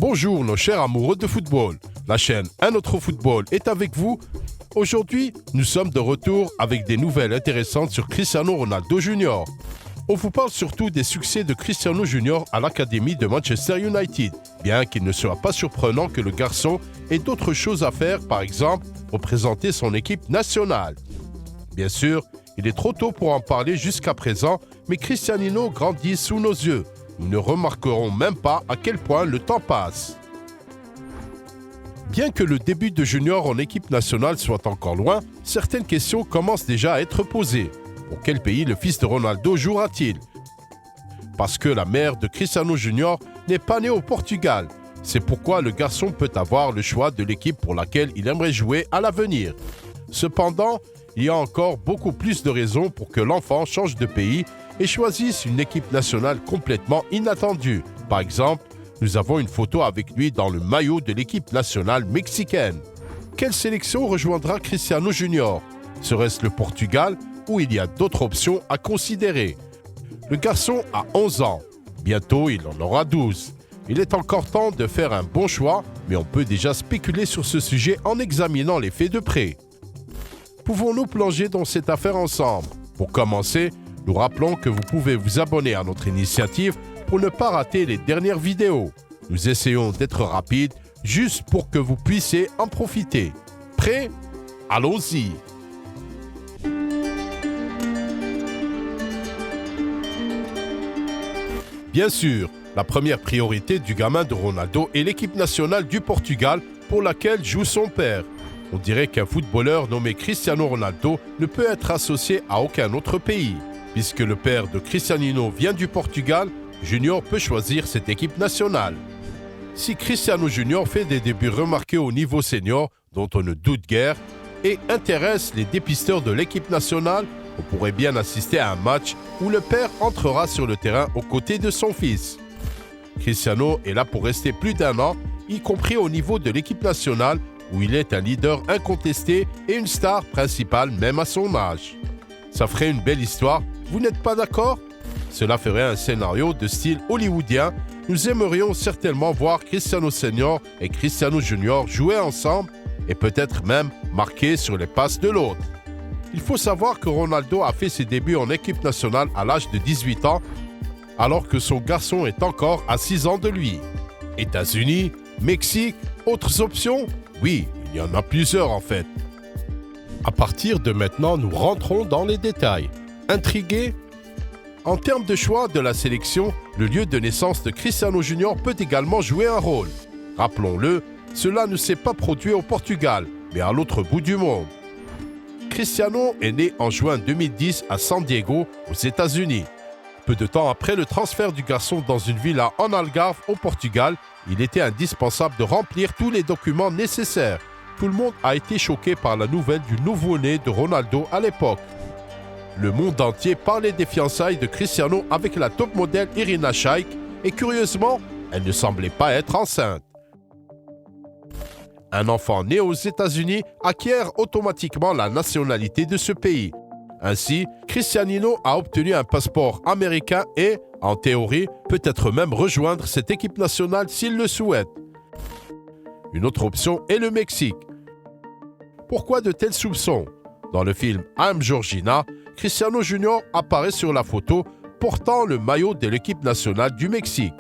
Bonjour nos chers amoureux de football. La chaîne Un autre football est avec vous. Aujourd'hui, nous sommes de retour avec des nouvelles intéressantes sur Cristiano Ronaldo Jr. On vous parle surtout des succès de Cristiano Jr. à l'Académie de Manchester United, bien qu'il ne soit pas surprenant que le garçon ait d'autres choses à faire, par exemple, représenter son équipe nationale. Bien sûr, il est trop tôt pour en parler jusqu'à présent, mais Cristiano grandit sous nos yeux. Nous ne remarquerons même pas à quel point le temps passe. Bien que le début de Junior en équipe nationale soit encore loin, certaines questions commencent déjà à être posées. Pour quel pays le fils de Ronaldo jouera-t-il? Parce que la mère de Cristiano Junior n'est pas née au Portugal. C'est pourquoi le garçon peut avoir le choix de l'équipe pour laquelle il aimerait jouer à l'avenir. Cependant, il y a encore beaucoup plus de raisons pour que l'enfant change de pays et choisisse une équipe nationale complètement inattendue. Par exemple, nous avons une photo avec lui dans le maillot de l'équipe nationale mexicaine. Quelle sélection rejoindra Cristiano Junior? Serait-ce le Portugal ou il y a d'autres options à considérer? Le garçon a 11 ans. Bientôt, il en aura 12. Il est encore temps de faire un bon choix, mais on peut déjà spéculer sur ce sujet en examinant les faits de près. Pouvons-nous plonger dans cette affaire ensemble? Pour commencer, nous rappelons que vous pouvez vous abonner à notre initiative pour ne pas rater les dernières vidéos. Nous essayons d'être rapides, juste pour que vous puissiez en profiter. Prêts? Allons-y! Bien sûr, la première priorité du gamin de Ronaldo est l'équipe nationale du Portugal pour laquelle joue son père. On dirait qu'un footballeur nommé Cristiano Ronaldo ne peut être associé à aucun autre pays. Puisque le père de Cristiano vient du Portugal, Junior peut choisir cette équipe nationale. Si Cristiano Junior fait des débuts remarqués au niveau senior, dont on ne doute guère, et intéresse les dépisteurs de l'équipe nationale, on pourrait bien assister à un match où le père entrera sur le terrain aux côtés de son fils. Cristiano est là pour rester plus d'1 an, y compris au niveau de l'équipe nationale, où il est un leader incontesté et une star principale même à son âge. Ça ferait une belle histoire, vous n'êtes pas d'accord? Cela ferait un scénario de style hollywoodien. Nous aimerions certainement voir Cristiano Senior et Cristiano Junior jouer ensemble et peut-être même marquer sur les passes de l'autre. Il faut savoir que Ronaldo a fait ses débuts en équipe nationale à l'âge de 18 ans, alors que son garçon est encore à 6 ans de lui. États-Unis, Mexique, autres options? Oui, il y en a plusieurs en fait. À partir de maintenant, nous rentrons dans les détails. Intrigué? En termes de choix de la sélection, le lieu de naissance de Cristiano Junior peut également jouer un rôle. Rappelons-le, cela ne s'est pas produit au Portugal, mais à l'autre bout du monde. Cristiano est né en juin 2010 à San Diego, aux États-Unis. Peu de temps après le transfert du garçon dans une villa en Algarve, au Portugal, il était indispensable de remplir tous les documents nécessaires. Tout le monde a été choqué par la nouvelle du nouveau-né de Ronaldo à l'époque. Le monde entier parlait des fiançailles de Cristiano avec la top modèle Irina Shayk et curieusement, elle ne semblait pas être enceinte. Un enfant né aux États-Unis acquiert automatiquement la nationalité de ce pays. Ainsi, Cristiano a obtenu un passeport américain et, en théorie, peut-être même rejoindre cette équipe nationale s'il le souhaite. Une autre option est le Mexique. Pourquoi de tels soupçons? Dans le film I'm Georgina, Cristiano Junior apparaît sur la photo portant le maillot de l'équipe nationale du Mexique.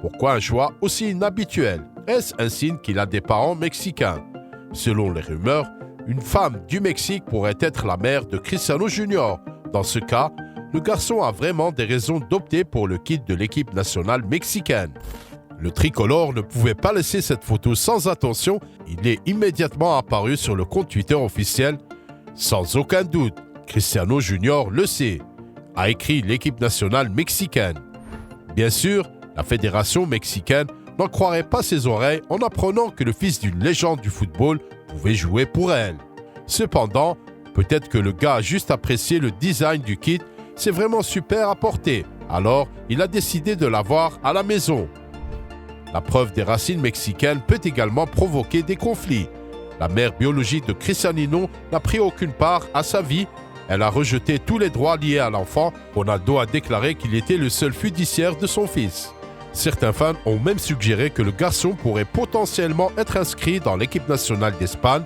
Pourquoi un choix aussi inhabituel? Est-ce un signe qu'il a des parents mexicains? Selon les rumeurs, une femme du Mexique pourrait être la mère de Cristiano Junior. Dans ce cas, le garçon a vraiment des raisons d'opter pour le kit de l'équipe nationale mexicaine. Le tricolore ne pouvait pas laisser cette photo sans attention, il est immédiatement apparu sur le compte Twitter officiel. Sans aucun doute, Cristiano Junior le sait, a écrit l'équipe nationale mexicaine. Bien sûr, la fédération mexicaine n'en croirait pas ses oreilles en apprenant que le fils d'une légende du football pouvait jouer pour elle. Cependant, peut-être que le gars a juste apprécié le design du kit, c'est vraiment super à porter, alors il a décidé de l'avoir à la maison. La preuve des racines mexicaines peut également provoquer des conflits. La mère biologique de Cristiano n'a pris aucune part à sa vie. Elle a rejeté tous les droits liés à l'enfant. Ronaldo a déclaré qu'il était le seul fiduciaire de son fils. Certains fans ont même suggéré que le garçon pourrait potentiellement être inscrit dans l'équipe nationale d'Espagne,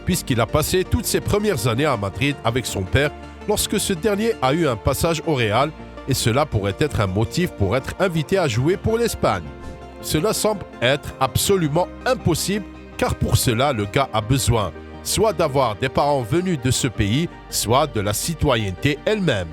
puisqu'il a passé toutes ses premières années à Madrid avec son père lorsque ce dernier a eu un passage au Real, et cela pourrait être un motif pour être invité à jouer pour l'Espagne. Cela semble être absolument impossible, car pour cela, le gars a besoin soit d'avoir des parents venus de ce pays, soit de la citoyenneté elle-même.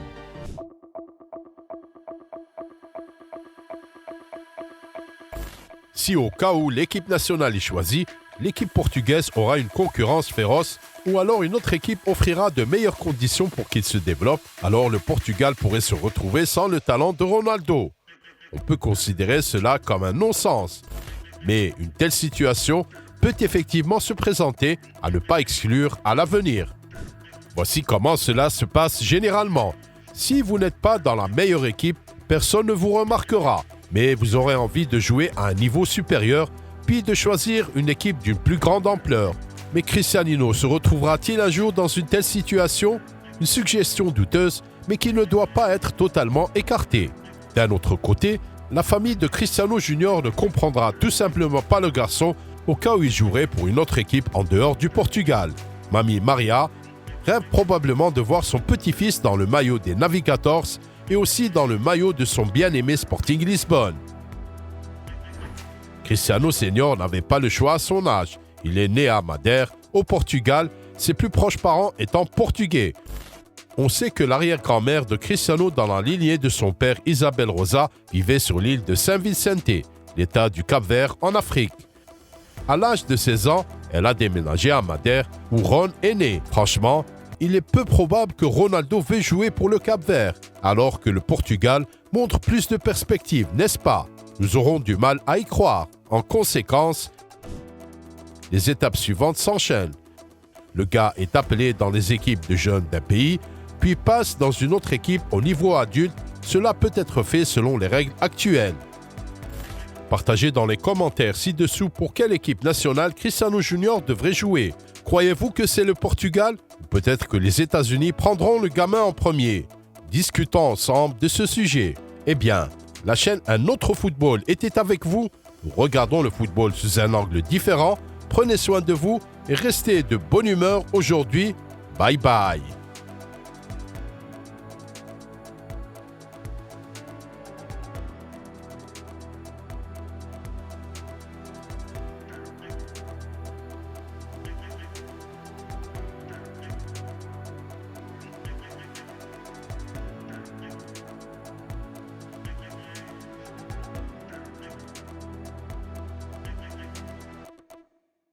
Si au cas où l'équipe nationale est choisie, l'équipe portugaise aura une concurrence féroce ou alors une autre équipe offrira de meilleures conditions pour qu'il se développe, alors le Portugal pourrait se retrouver sans le talent de Ronaldo. On peut considérer cela comme un non-sens. Mais une telle situation peut effectivement se présenter, à ne pas exclure à l'avenir. Voici comment cela se passe généralement. Si vous n'êtes pas dans la meilleure équipe, personne ne vous remarquera, mais vous aurez envie de jouer à un niveau supérieur, puis de choisir une équipe d'une plus grande ampleur. Mais Cristiano se retrouvera-t-il un jour dans une telle situation? Une suggestion douteuse, mais qui ne doit pas être totalement écartée. D'un autre côté, la famille de Cristiano Junior ne comprendra tout simplement pas le garçon au cas où il jouerait pour une autre équipe en dehors du Portugal. Mamie Maria rêve probablement de voir son petit-fils dans le maillot des Navigators et aussi dans le maillot de son bien-aimé Sporting Lisbonne. Cristiano Senior n'avait pas le choix à son âge. Il est né à Madère, au Portugal, ses plus proches parents étant portugais. On sait que l'arrière-grand-mère de Cristiano dans la lignée de son père Isabel Rosa vivait sur l'île de Saint Vicente, l'état du Cap-Vert en Afrique. À l'âge de 16 ans, elle a déménagé à Madère où Ron est né. Franchement, il est peu probable que Ronaldo veuille jouer pour le Cap-Vert, alors que le Portugal montre plus de perspectives, n'est-ce pas? Nous aurons du mal à y croire. En conséquence, les étapes suivantes s'enchaînent. Le gars est appelé dans les équipes de jeunes d'un pays, puis passe dans une autre équipe au niveau adulte. Cela peut être fait selon les règles actuelles. Partagez dans les commentaires ci-dessous pour quelle équipe nationale Cristiano Junior devrait jouer. Croyez-vous que c'est le Portugal? Ou peut-être que les États-Unis prendront le gamin en premier? Discutons ensemble de ce sujet. Eh bien, la chaîne Un autre football était avec vous. Nous regardons le football sous un angle différent. Prenez soin de vous et restez de bonne humeur aujourd'hui. Bye bye.